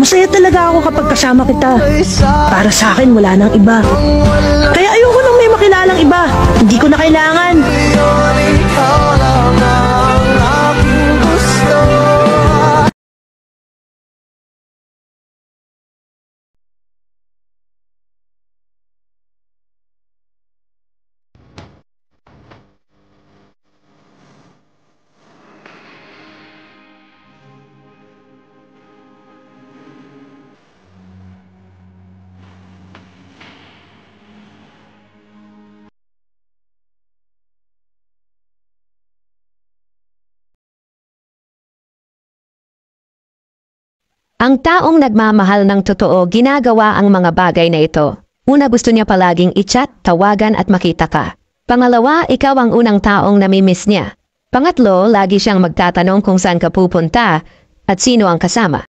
Masaya talaga ako kapag kasama kita. Para sa akin, wala nang iba. Kaya ayoko nang may makilalang iba. Hindi ko na kailangan. Ang taong nagmamahal ng totoo ginagawa ang mga bagay na ito. Una, gusto niya palaging i-chat, tawagan at makita ka. Pangalawa, ikaw ang unang taong namimiss niya. Pangatlo, lagi siyang magtatanong kung saan ka pupunta at sino ang kasama.